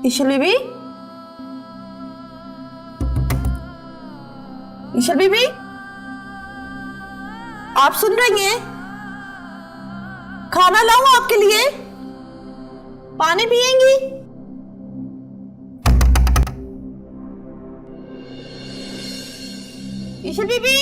ईशल बीबी, ईशल बीबी, आप सुन रही हैं? खाना लाऊं आपके लिए? पानी पिएंगी? ईशल बीबी,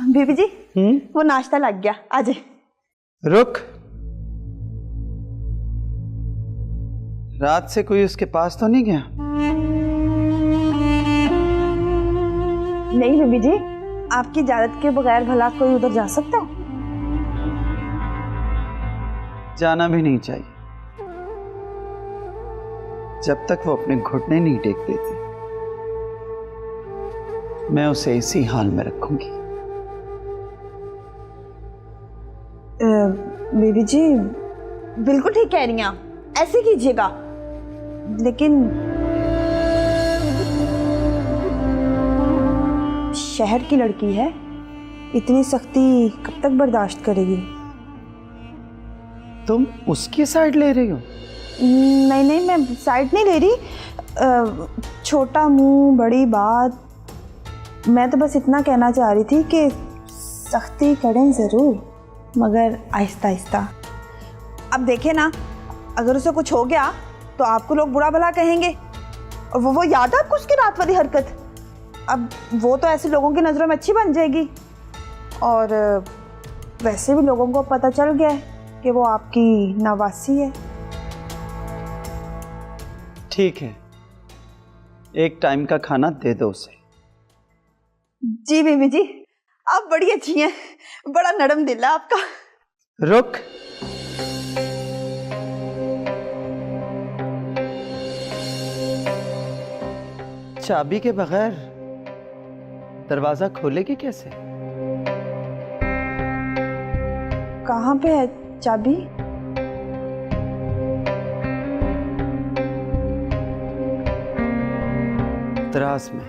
बीबी जी, वो नाश्ता लग गया, आजे। रुक, रात से कोई उसके पास तो नहीं गया? नहीं बीबी जी, आपकी इजाजत के बगैर भला कोई उधर जा सकता है? जाना भी नहीं चाहिए। जब तक वो अपने घुटने नहीं टेक देती, मैं उसे इसी हाल में रखूंगी। बीबी जी बिल्कुल ठीक कह रही हैं आप, ऐसे कीजिएगा। लेकिन शहर की लड़की है, इतनी सख्ती कब तक बर्दाश्त करेगी? तुम उसकी साइड ले रही हो? नहीं नहीं, मैं साइड नहीं ले रही। छोटा मुंह बड़ी बात। मैं तो बस इतना कहना चाह रही थी कि सख्ती करें ज़रूर, मगर आहिस्ता आहिस्ता। अब देखे ना, अगर उसे कुछ हो गया तो आपको लोग बुरा भला कहेंगे। और वो याद है आपको उसकी रात वाली हरकत? अब वो तो ऐसे लोगों की नज़रों में अच्छी बन जाएगी, और वैसे भी लोगों को पता चल गया है कि वो आपकी नवासी है। ठीक है, एक टाइम का खाना दे दो उसे। जी बीबी जी, आप बड़ी अच्छी हैं, बड़ा नरम दिल है आपका। रुक, चाबी के बगैर दरवाजा खोलेगी कैसे? कहाँ पे है चाबी? दराज में।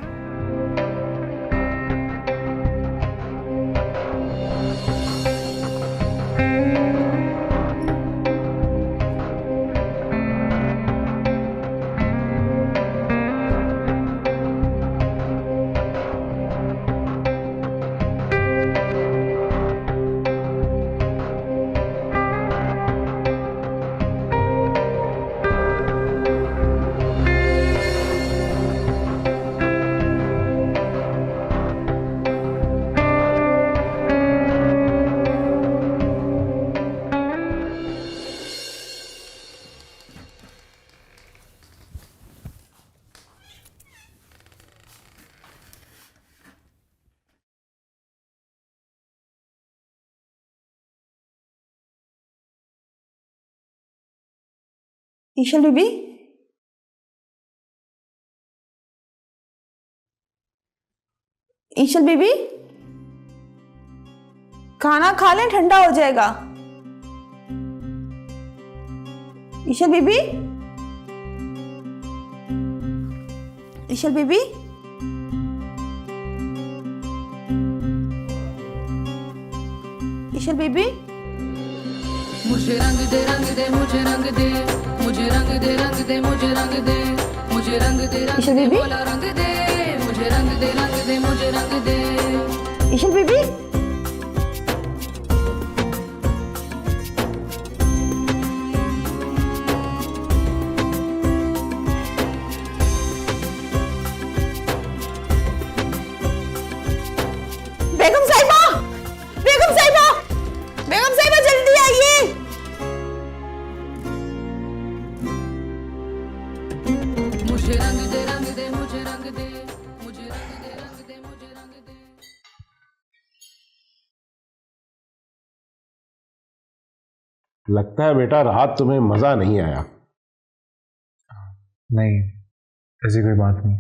ईशल बीबी, ईशल बीबी, खाना खा लें, ठंडा हो जाएगा। ईशल बीबी, ईशल बीबी, ईशल बीबी, मुझे रंग दे मुझे रंग दे, मुझे रंग दे मुझे रंग दे, मुझे रंग दे ईशल बीबी, बोला रंग दे, मुझे रंग दे मुझे रंग दे। ईशल बीबी, बेगम साहिबा, बेगम साहिबा, बेगम साहिबा जल्दी आइए। मुझे रंग दे मुझे रंग दे, मुझे रंग दे मुझे रंग दे। लगता है बेटा रात तुम्हें मजा नहीं आया। नहीं, ऐसी कोई बात नहीं।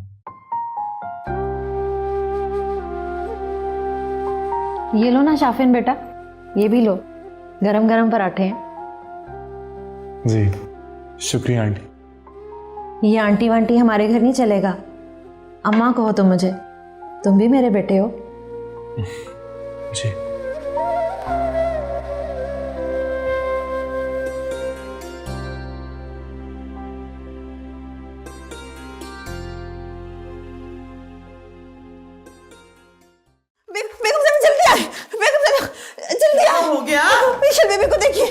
ये लो ना शाफिन बेटा, ये भी लो, गरम गरम पराठे हैं। जी शुक्रिया आंटी। ये आंटी वांटी हमारे घर नहीं चलेगा, अम्मा कहो तो मुझे, तुम भी मेरे बेटे हो। जी बेगम साहिबा जल्दी आए, बेगम साहिबा जल्दी आओ। हो गया? ईशल बेबी को देखिए।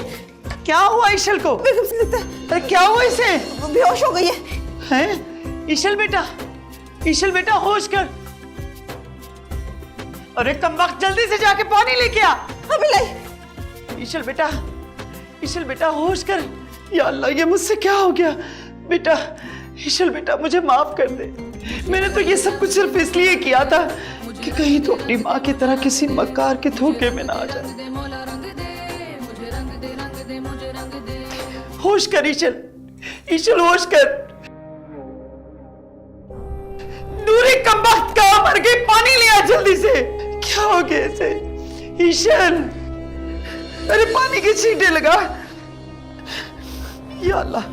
क्या हुआ ईशल को? बेगम से लगता है अरे क्या हुआ इसे? वो बेहोश हो गई है। हैं? ईशल बेटा होश कर। अरे कमबख्त जल्दी से जाके पानी लेके आ। अभी लाई। ईशल बेटा होश कर। या अल्लाह ये मुझसे क्या हो गया? बेटा ईशल बेटा मुझे माफ कर दे। मैंने तो ये सब कुछ सिर्फ इसलिए किया था कि कहीं तो अपनी माँ की तरह किसी मक्कार के धोखे में ना आ जाए। होश कर ईशल होश कर। नूरी कमबख्त कहाँ मर गई? पानी ले आ जल्दी से। क्या हो गया इसे? ईशल अरे पानी की छींटे लगा। या अल्लाह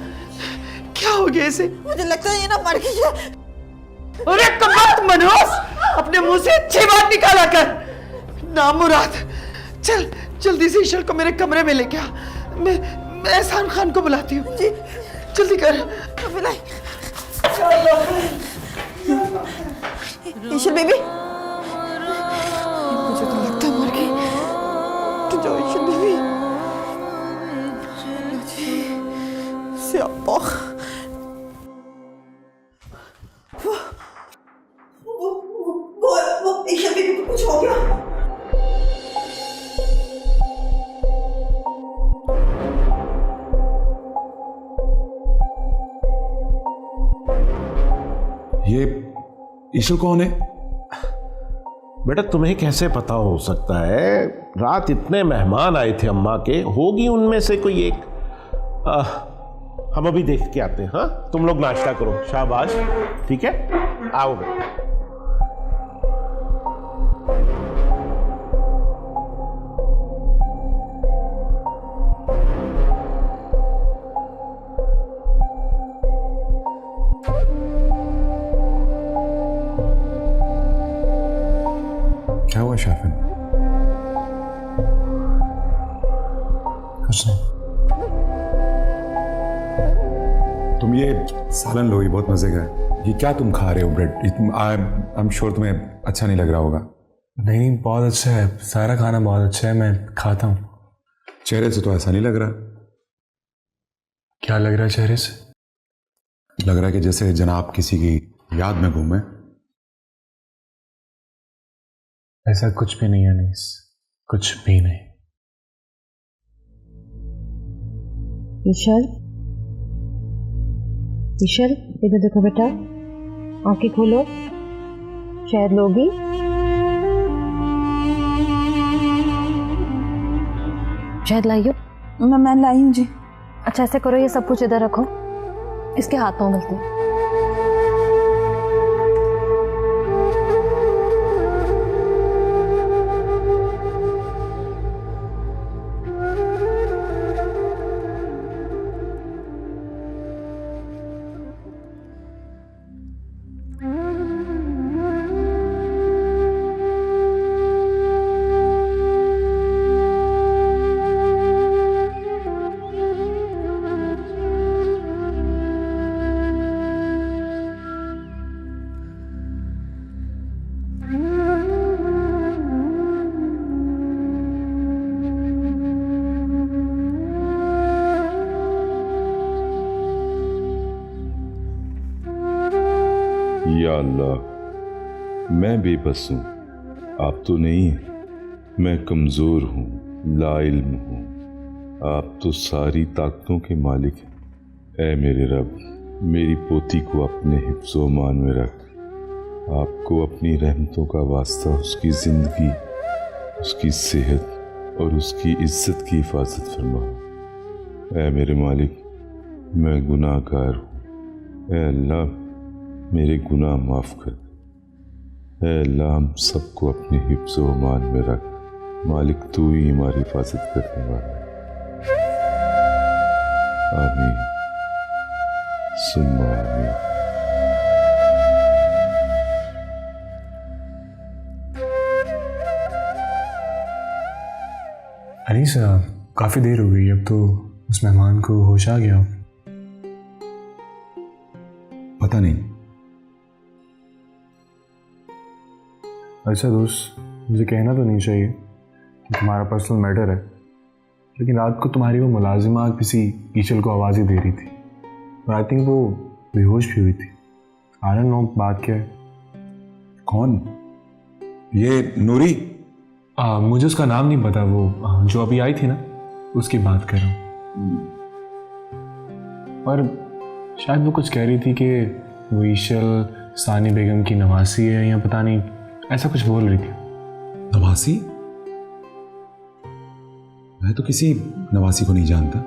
क्या हो गया इसे? मुझे लगता है ये ना मर गई है। अरे कमबख्त मनहूस, अपने मुंह से अच्छी बात निकाला कर। नामुराद, चल जल्दी से ईशल को मेरे कमरे में लेके आ। मैं एहसान खान को बुलाती हूँ। जी जल्दी कर। ईशल बेबी, मुझे तो लगता है मर गई। तो जाओ ईशल बेबी। स्यापा। वो ईशल बेबी को कुछ हो गया। ये ईशल कौन है? बेटा तुम्हें कैसे पता हो सकता है? रात इतने मेहमान आए थे अम्मा के, होगी उनमें से कोई एक। हम अभी देख के आते हैं। हाँ तुम लोग नाश्ता करो, शाबाश। ठीक है आओ बेटा। कुछ नहीं। तुम ये सालन लोगी, बहुत मजे का है। ये क्या तुम खा रहे हो ब्रेड? आई एम श्योर तुम्हें अच्छा नहीं लग रहा होगा। नहीं नहीं, बहुत अच्छा है, सारा खाना बहुत अच्छा है, मैं खाता हूँ। चेहरे से तो ऐसा नहीं लग रहा। क्या लग रहा है चेहरे से? लग रहा है कि जैसे जनाब किसी की याद में घूमे। ऐसा कुछ भी नहीं है अनीस, कुछ भी नहीं। ईशल, ईशल इधर देखो बेटा, आंखें खोलो, शायद लोगी। शायद लाइयो। मैं लाई हूँ जी। अच्छा ऐसे करो, ये सब कुछ इधर रखो, इसके हाथ पाँव मिलते हैं। या अल्लाह, मैं बेबस हूँ, आप तो नहीं हैं। मैं कमज़ोर हूँ, लाइल्म हूँ, आप तो सारी ताकतों के मालिक हैं। ऐ मेरे रब, मेरी पोती को अपने हिफ्ज़ो मान में रख। आपको अपनी रहमतों का वास्ता उसकी ज़िंदगी, उसकी सेहत और उसकी इज़्ज़त की हिफाजत फरमाओ। ऐ मेरे मालिक, मैं गुनाहगार हूँ। ऐ अल्लाह, मेरे गुनाह माफ़ कर। ऐ अल्लाह, हम सबको अपने हिफ्ज़ो मान में रख। मालिक, तू ही हमारी हिफाजत करने वाला है। आमीन सुम्मा आमीन। अनीस, काफ़ी देर हो गई, अब तो उस मेहमान को होश आ गया। पता नहीं। अच्छा दोस्त, मुझे कहना तो नहीं चाहिए कि तुम्हारा पर्सनल मैटर है, लेकिन रात को तुम्हारी वो मुलाजिमा किसी ईशल को आवाज़ ही दे रही थी और आई थिंक वो बेहोश भी हुई थी। आई डोंट नो बात क्या है। कौन? ये नूरी? मुझे उसका नाम नहीं पता, वो जो अभी आई थी ना, उसकी बात कर रहा हूँ। और शायद वो कुछ कह रही थी कि वो ईशल सानी बेगम की नवासी है या पता नहीं, ऐसा कुछ बोल रही थी। नवासी? मैं तो किसी नवासी को नहीं जानता।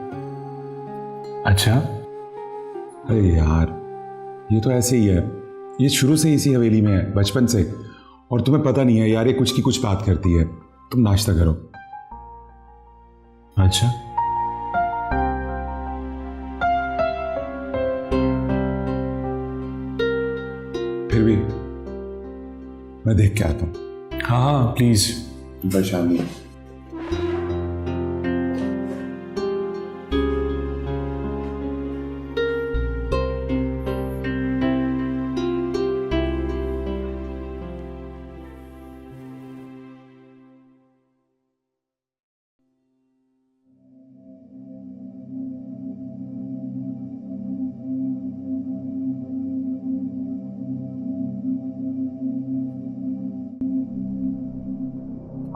अच्छा, अरे यार, ये तो ऐसे ही है, ये शुरू से इसी हवेली में है, बचपन से। और तुम्हें पता नहीं है यार, ये कुछ की कुछ बात करती है। तुम नाश्ता करो। अच्छा। फिर भी मैं देख के आता हूँ। हाँ हाँ प्लीज़। परेशान नहीं।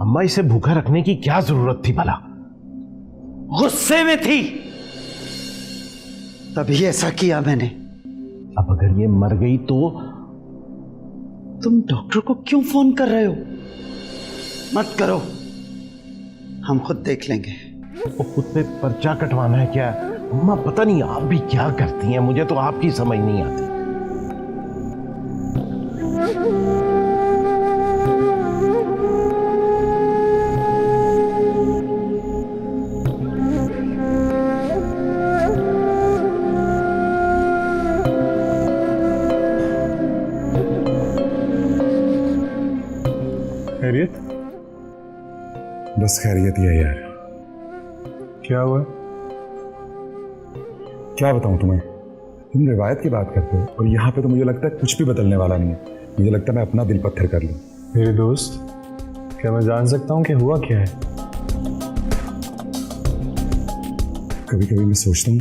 अम्मा, इसे भूखा रखने की क्या जरूरत थी भला? गुस्से में थी, तभी ऐसा किया मैंने। अब अगर ये मर गई तो? तुम डॉक्टर को क्यों फोन कर रहे हो? मत करो, हम खुद देख लेंगे। वो खुद पे पर्चा कटवाना है क्या? अम्मा, पता नहीं आप भी क्या करती हैं, मुझे तो आपकी समझ नहीं आती। खैरियत? बस खैरियत ही है यार। क्या हुआ? क्या बताऊं तुम्हें, तुम रिवायत की बात करते हो और यहाँ पे तो मुझे लगता है कुछ भी बदलने वाला नहीं है। मुझे लगता है मैं अपना दिल पत्थर कर लूं। मेरे दोस्त, क्या मैं जान सकता हूँ कि हुआ क्या है? कभी कभी मैं सोचता हूँ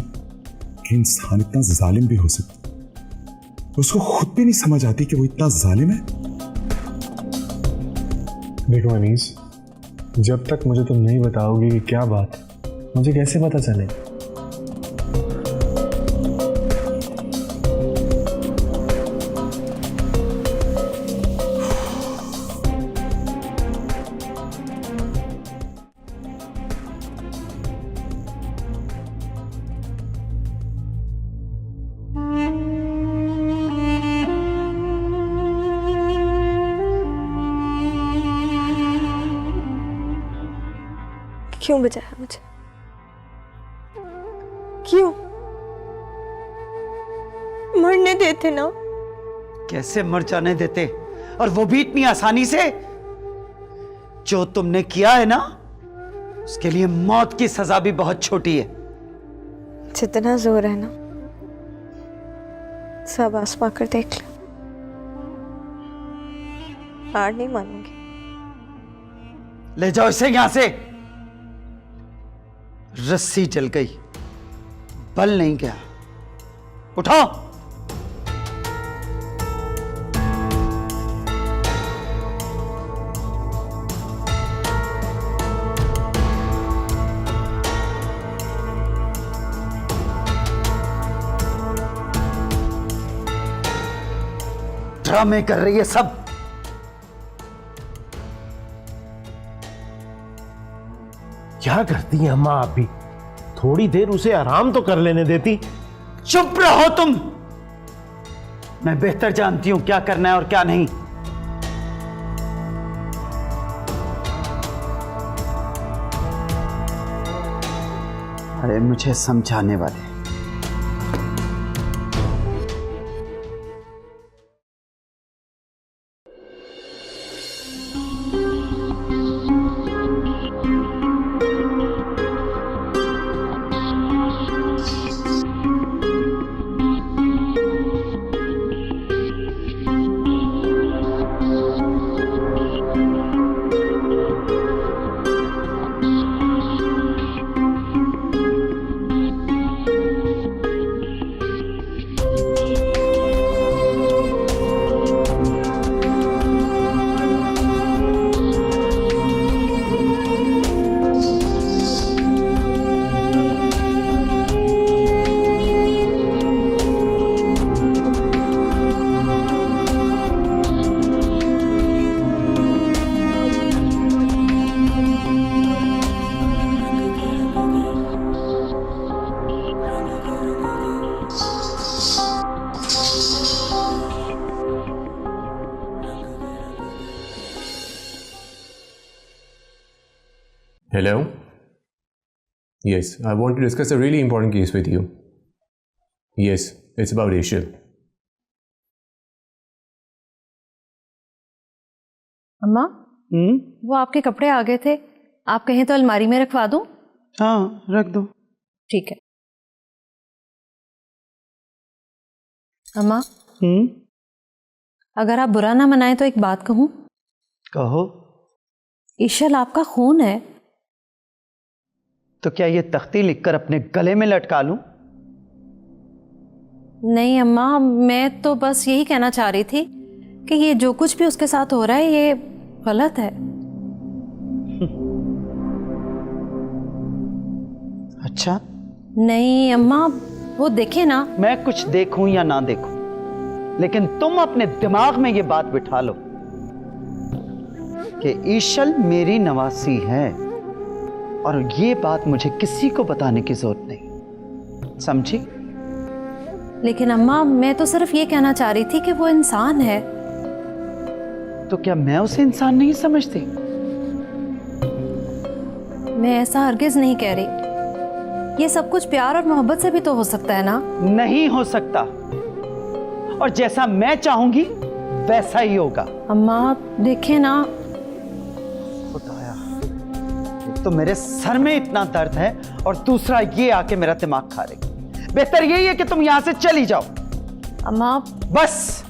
कि इंसान इतना जालिम भी हो सकता है, उसको खुद भी नहीं समझ आती कि वो इतना जालिम है। देखो अनीस, जब तक मुझे तुम नहीं बताओगी कि क्या बात है, मुझे कैसे पता चले? क्यों बचाया मुझे? क्यों? मरने देते ना। कैसे मर जाने देते, और वो भी इतनी आसानी से? जो तुमने किया है ना, उसके लिए मौत की सजा भी बहुत छोटी है। जितना जोर है ना, सब आसमा कर देख लो। हार नहीं मानूंगी। ले जाओ इसे यहां से। रस्सी जल गई, बल नहीं गया। उठाओ। ड्रामे कर रही है सब। क्या करती हैं अम्मा आप भी? थोड़ी देर उसे आराम तो कर लेने देती। चुप रहो तुम। मैं बेहतर जानती हूं क्या करना है और क्या नहीं। अरे मुझे समझाने वाले। Hello? Yes, I want to discuss a really important case with you. Yes, it's about Ishil. अम्मा, वो आपके कपड़े आ गए थे, आप कहें तो अलमारी में रखवा दूं? हाँ, रख दो। ठीक है। अम्मा, अगर आप बुरा ना मनाएं तो एक बात कहूं? कहो। ईशल आपका खून है। तो क्या ये तख्ती लिखकर अपने गले में लटका लूं? नहीं अम्मा, मैं तो बस यही कहना चाह रही थी कि ये जो कुछ भी उसके साथ हो रहा है ये गलत है। अच्छा? नहीं अम्मा, वो देखे ना। मैं कुछ देखूं या ना देखूं, लेकिन तुम अपने दिमाग में ये बात बिठा लो कि ईशल मेरी नवासी है, और ये बात मुझे किसी को बताने की जरूरत नहीं, समझी? लेकिन अम्मा, मैं तो सिर्फ ये कहना चाह रही थी कि वो इंसान है। तो क्या मैं उसे इंसान नहीं समझती? मैं ऐसा हरगिज नहीं कह रही। ये सब कुछ प्यार और मोहब्बत से भी तो हो सकता है ना? नहीं हो सकता, और जैसा मैं चाहूंगी वैसा ही होगा। अम्मा देखे ना। खुदाया, तो मेरे सर में इतना दर्द है और दूसरा ये आके मेरा दिमाग खा रही। बेहतर यही है कि तुम यहां से चली जाओ। अम्मा बस।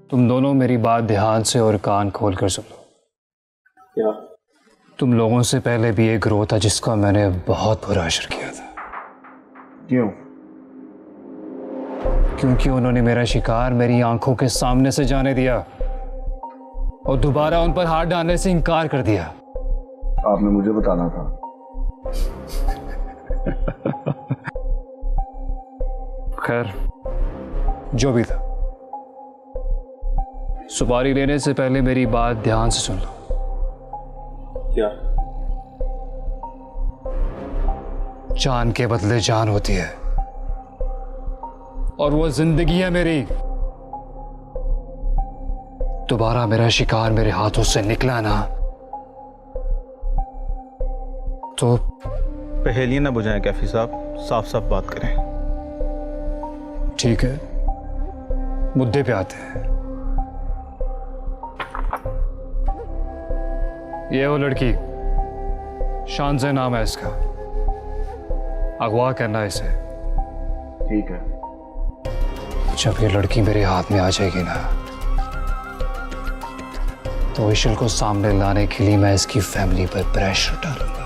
तुम दोनों मेरी बात ध्यान से और कान खोल कर सुन लो। क्या? तुम लोगों से पहले भी एक ग्रोह था जिसका मैंने बहुत बुरा असर किया था। क्यों? क्योंकि उन्होंने मेरा शिकार मेरी आंखों के सामने से जाने दिया और दोबारा उन पर हाथ डालने से इनकार कर दिया। आपने मुझे बताना था। खैर, जो भी था, सुपारी लेने से पहले मेरी बात ध्यान से सुन लो। क्या? जान के बदले जान होती है और वो जिंदगी है मेरी। दोबारा मेरा शिकार मेरे हाथों से निकला ना तो पहेलियां ना बुझाएं कैफी साहब, साफ साफ बात करें। ठीक है, मुद्दे पे आते हैं। ये वो लड़की, शानज़े नाम है इसका, अगवा करना इसे। ठीक है। जब ये लड़की मेरे हाथ में आ जाएगी ना तो इशल को सामने लाने के लिए मैं इसकी फैमिली पर प्रेशर डालूंगा।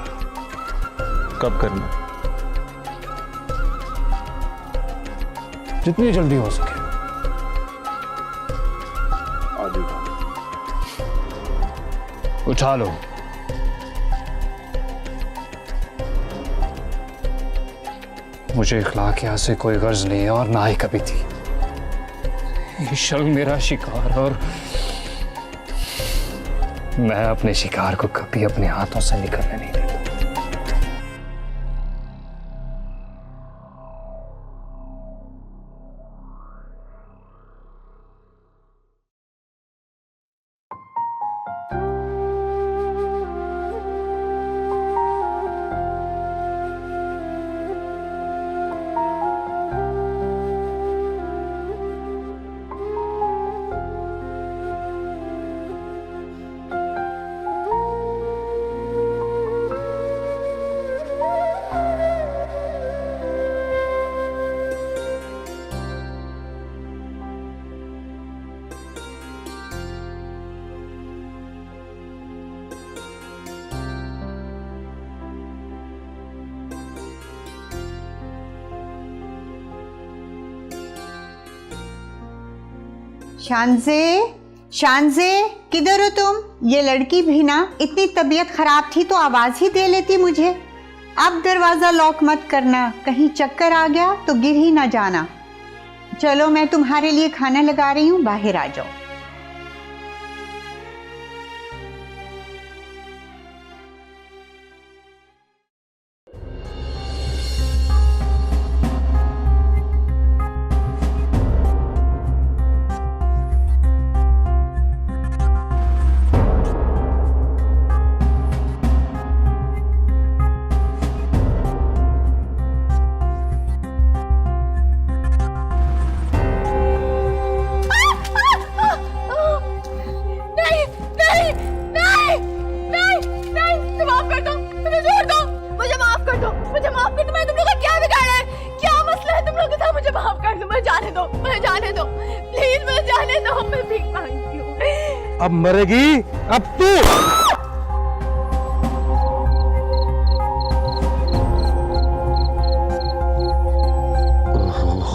कब करना? जितनी जल्दी हो सके। उठा लो। मुझे इखलाकियात से कोई गर्ज नहीं है और ना ही कभी थी। इशल मेरा शिकार और मैं अपने शिकार को कभी अपने हाथों से निकलने नहीं देता। शानज़े, शानज़े, किधर हो तुम? ये लड़की भी ना इतनी तबीयत खराब थी तो आवाज ही दे लेती मुझे। अब दरवाजा लॉक मत करना, कहीं चक्कर आ गया तो गिर ही ना जाना। चलो मैं तुम्हारे लिए खाना लगा रही हूँ, बाहर आ जाओ। अब मरेगी अब तू।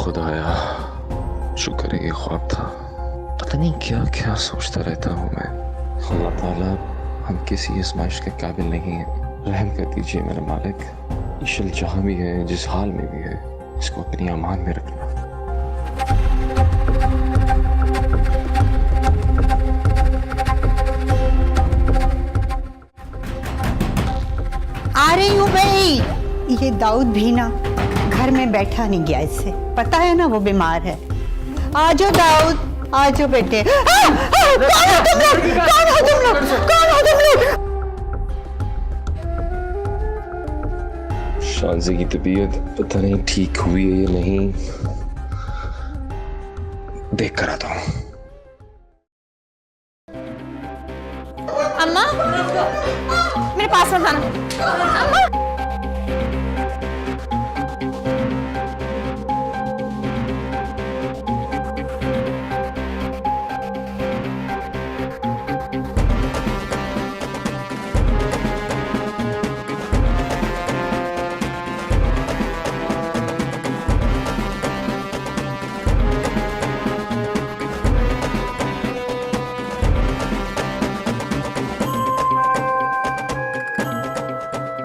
खुदाया, शुक्र है ये ख्वाब था। पता नहीं क्या क्या सोचता रहता हूँ मैं। अल्लाह ताला, हम किसी आजमाइश के काबिल नहीं हैं, रहम कर दीजिए मेरे मालिक। ईशल जहाँ भी है, जिस हाल में भी है, इसको अपनी अमान में रखना। आ रही हूँ भाई। ये दाऊद भी ना घर में बैठा नहीं गया, इससे पता है ना वो बीमार है। आजो दाऊद, आजो बेटे। कौन हो तुम लोग? कौन हो तुम लोग? कौन हो तुम लोग? शानज़े की तबीयत पता नहीं ठीक हुई है या नहीं, देख कर आता हूँ। अम्मा, मेरे पास मत आना। अम्मा,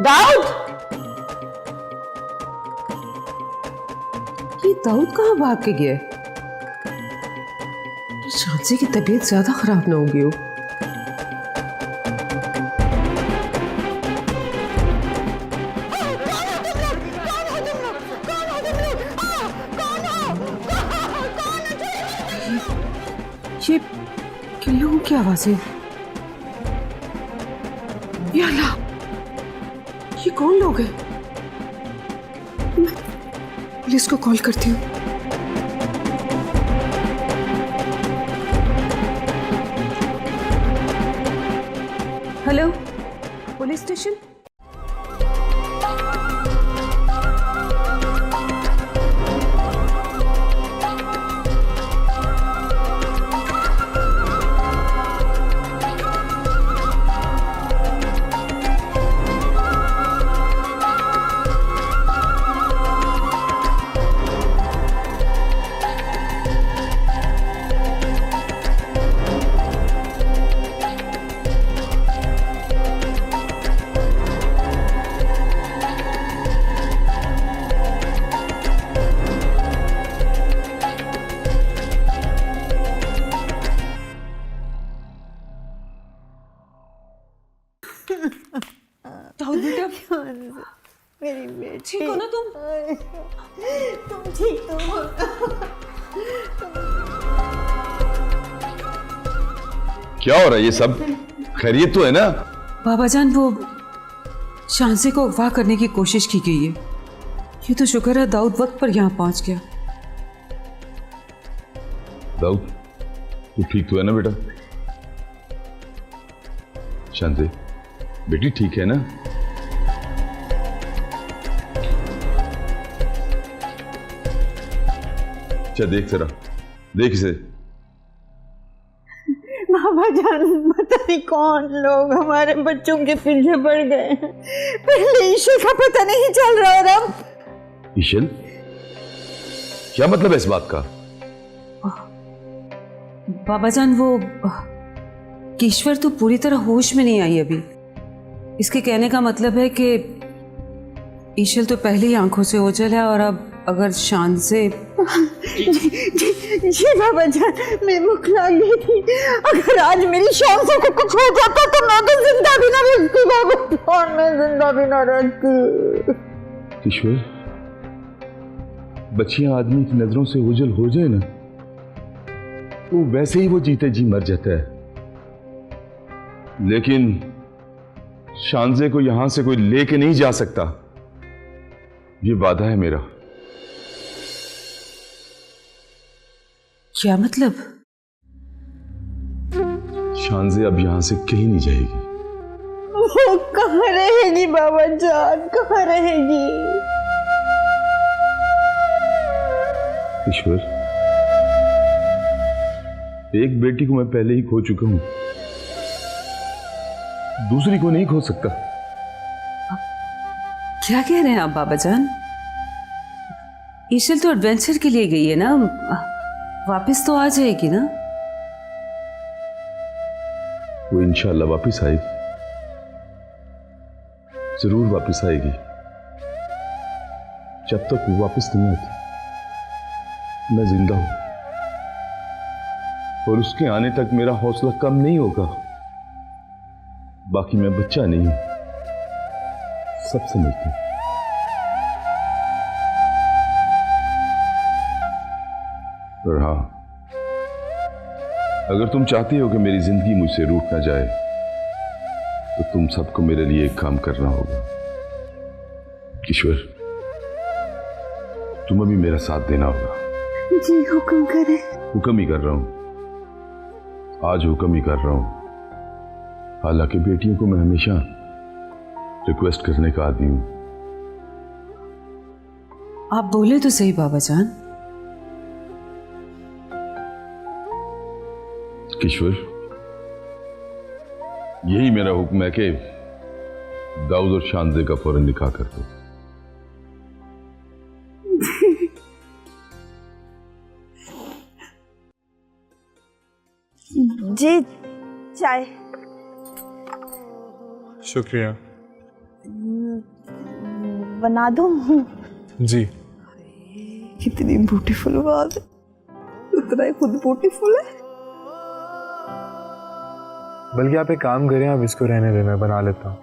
दाऊद, ये दाऊद कहाँ भाग के गया? शानज़े की तबीयत ज्यादा खराब ना हो गई हो। ये किन लोगों की आवाज है? या अल्लाह, ये कौन लोग हैं? मैं पुलिस को कॉल करती हूँ। Hello, police station. दाऊद बेटा, मेरी बेटी, ठीक हो ना तुम? तुम ठीक तो हो? क्या हो रहा है ये सब? खैरियत तो है ना? बाबा जान, वो शानज़े को अगवा करने की कोशिश की गई है। ये तो शुक्र है दाऊद वक्त पर यहाँ पहुंच गया। दाऊद, तू ठीक तो है ना बेटा? शानज़े बेटी ठीक है ना? अच्छा देख जरा, देख इसे। बाबा जान, पता नहीं कौन लोग हमारे बच्चों के पीछे पड़ गए हैं। पहले ईशल का पता नहीं चल रहा, और अब ईशल? क्या मतलब है इस बात का? बाबा जान, वो ईश्वर तो पूरी तरह होश में नहीं आई अभी। इसके कहने का मतलब है कि ईशल तो पहले ही आंखों से ओझल है, और अब अगर शानज़े जी बाबा जान, मैं भूख लग गई थी। अगर आज मेरी शानज़े को कुछ हो जाता तो मैं तो जिंदा भी ना रहती बाबा, और मैं जिंदा भी ना रहती। ईश्वर, बच्चियां आदमी की नजरों से ओझल हो जाए ना, तो वैसे ही वो जीते जी मर जाता है। लेकिन शानज़े को यहां से कोई लेके नहीं जा सकता, ये वादा है मेरा। क्या मतलब? शानज़े अब यहां से कहीं नहीं जाएगी। वो कहाँ रहेगी बाबा जान, कहाँ रहेगी? ईश्वर, एक बेटी को मैं पहले ही खो चुका हूं, दूसरी को नहीं खो सकता। क्या कह रहे हैं आप बाबा जान? ईशल तो एडवेंचर के लिए गई है ना, वापस तो आ जाएगी ना। वो इंशाल्लाह वापस आएगी, जरूर वापस आएगी। जब तक वो वापस नहीं आती मैं जिंदा हूं, और उसके आने तक मेरा हौसला कम नहीं होगा। बाकी मैं बच्चा नहीं हूं, सब समझते हैं। और हाँ, अगर तुम चाहती हो कि मेरी जिंदगी मुझसे रूठ ना जाए तो तुम सबको मेरे लिए एक काम करना होगा। ईश्वर, तुम्हें भी मेरा साथ देना होगा। जी हुक्म करें। हुक्म ही कर रहा हूं, आज हुक्म ही कर रहा हूं। हालांकि बेटियों को मैं हमेशा रिक्वेस्ट करने का आदी हूं। आप बोले तो सही बाबा जान। ईश्वर, यही मेरा हुक्म है कि दाऊद और शानजे का फौरन निकाह कर दो। जी चाय। शुक्रिया। बना दूं? जी। कितनी ब्यूटीफुल बात है, उतना ही खुद ब्यूटीफुल है। बल्कि आप एक काम करें, आप इसको रहने देना, बना लेता हूँ।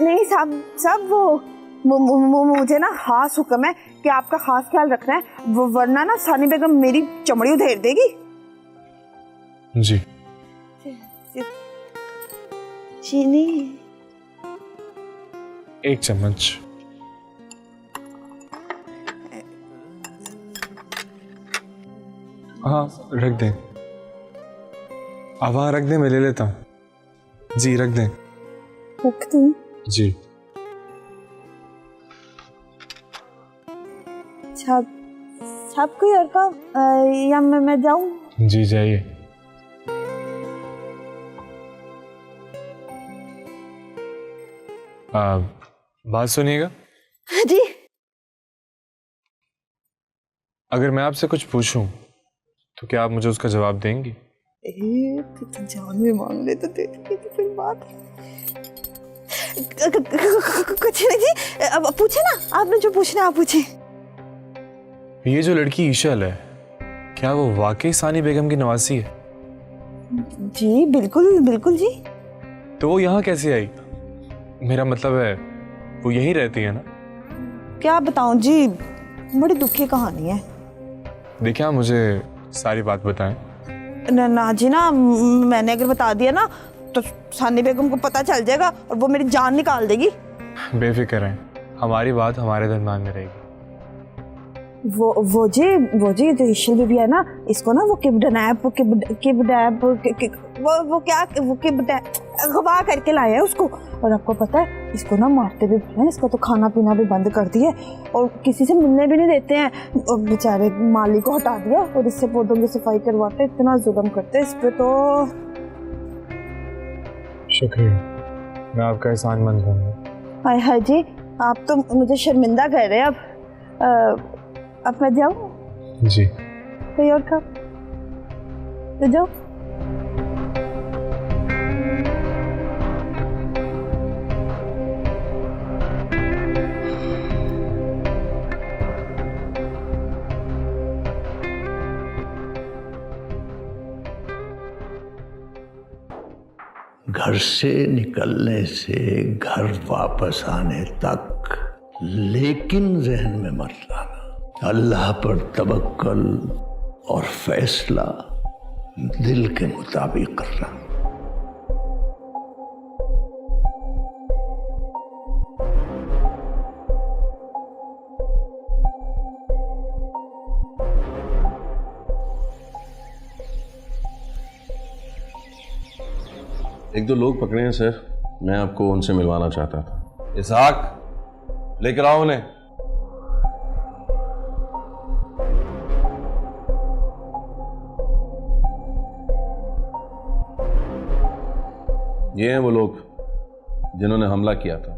नहीं साहब वो मुझे ना खास हुक्म है कि आपका खास ख्याल रखना है, वरना ना सानी बेगम मेरी चमड़ी उधेड़ देगी। जी। चीनी 1 चम्मच। हाँ रख दें, अब हाँ रख दें, मैं ले लेता हूँ। जी रख दें। रख दूं? जी। साहब कोई और का या मैं जाऊं? जी जाइए। बात सुनिएगा। जी। अगर मैं आपसे कुछ पूछूं तो क्या आप मुझे उसका जवाब देंगी? तो जान भी मांग ले तो दे देंगे, तो फिर बात कुछ नहीं जी। अब पूछे ना, आपने जो पूछना है आप पूछे। ये जो लड़की ईशल है, क्या वो वाकई सानी बेगम की नवासी है? जी बिल्कुल बिल्कुल जी। तो वो यहाँ कैसे आई? मेरा मतलब है वो यहीं रहती है ना? क्या बताऊं जी, बड़ी दुखी कहानी है। देखिए आप मुझे सारी बात बताएं। ना जी ना, मैंने अगर बता दिया ना तो सानी बेगम को पता चल जाएगा और वो मेरी जान निकाल देगी। बेफिक्र हैं, हमारी बात हमारे दरम्यान में रहेगी। वो जी जो ईशल बीबी है ना, इसको ना वो गवा करके लाया है उसको। और आपको पता है, इसको ना मारते भी हैं, इसका तो खाना पीना भी बंद कर दिया और किसी से मिलने भी नहीं देते हैं। और बेचारे माली को हटा दिया और इससे पौधों की सफाई करवाते, इतना जुल्म करते इस पे तो। शुक्रिया, मैं आपका एहसानमंद रहूंगा। हाय हाय जी, आप तो मुझे शर्मिंदा कर रहे हैं। अब मैं जाऊँ? जी। कोई और काम तो जाओ। घर से निकलने से घर वापस आने तक लेकिन जहन में मत लाना, अल्लाह पर तवक्कल और फैसला दिल के मुताबिक करना। एक दो लोग पकड़े हैं सर, मैं आपको उनसे मिलवाना चाहता था। इसहाक, लेकर आओ उन्हें। ये हैं वो लोग जिन्होंने हमला किया था।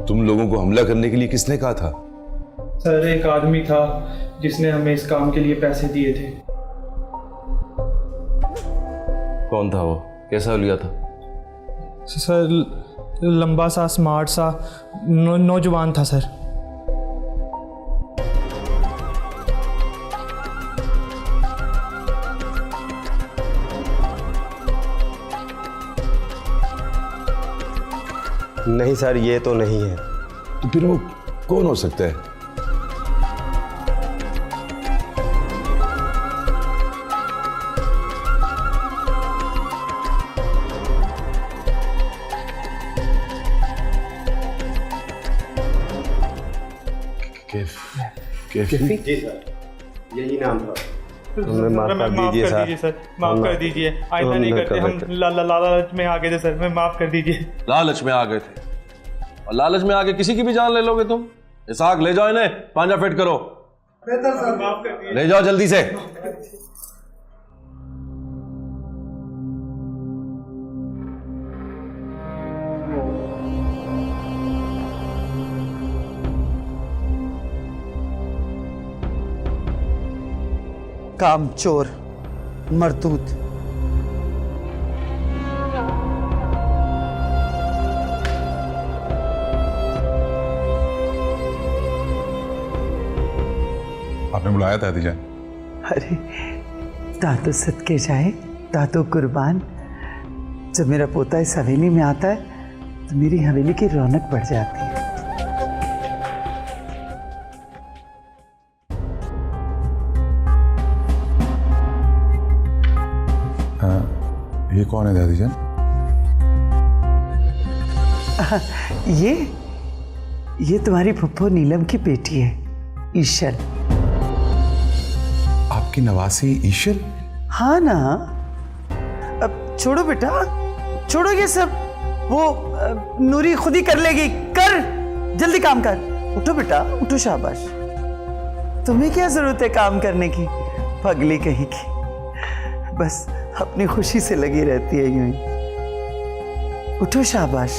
तुम लोगों को हमला करने के लिए किसने कहा था? सर एक आदमी था जिसने हमें इस काम के लिए पैसे दिए थे। कौन था वो? कैसा लिया था? सर लंबा सा स्मार्ट सा नौजवान था सर। नहीं सर, ये तो नहीं है। तो फिर वो कौन हो सकता है? कैफी? जी सर, यही नाम था। हमें माफ कर दीजिए सर, माफ कर दीजिए। आइंदा नहीं करते। हम लालच में आ गए थे सर, हमें माफ कर दीजिए। लालच में आ गए थे और लालच में आके किसी की भी जान ले लोगे तुम? इसहाक ले जाओ इन्हें, पांजा फिट करो। माफ कर दीजिए। ले जाओ जल्दी से। कामचोर, मरदूत। आपने बुलाया था दीजा? अरे दादो सदके जाए, दादो कुर्बान। जब मेरा पोता इस हवेली में आता है तो मेरी हवेली की रौनक बढ़ जाती है। ये कौन है दादी जान? ये तुम्हारी फुफ्फो नीलम की बेटी है, ईशल। आपकी नवासी ईशल? हाँ ना। अब छोड़ो बेटा, छोड़ो ये सब। वो नूरी खुद ही कर लेगी। कर, जल्दी काम कर। उठो बेटा, उठो, शाबाश। तुम्हें क्या जरूरत है काम करने की, पगली कहीं की। बस अपनी खुशी से लगी रहती है यूं ही। उठो, शाबाश।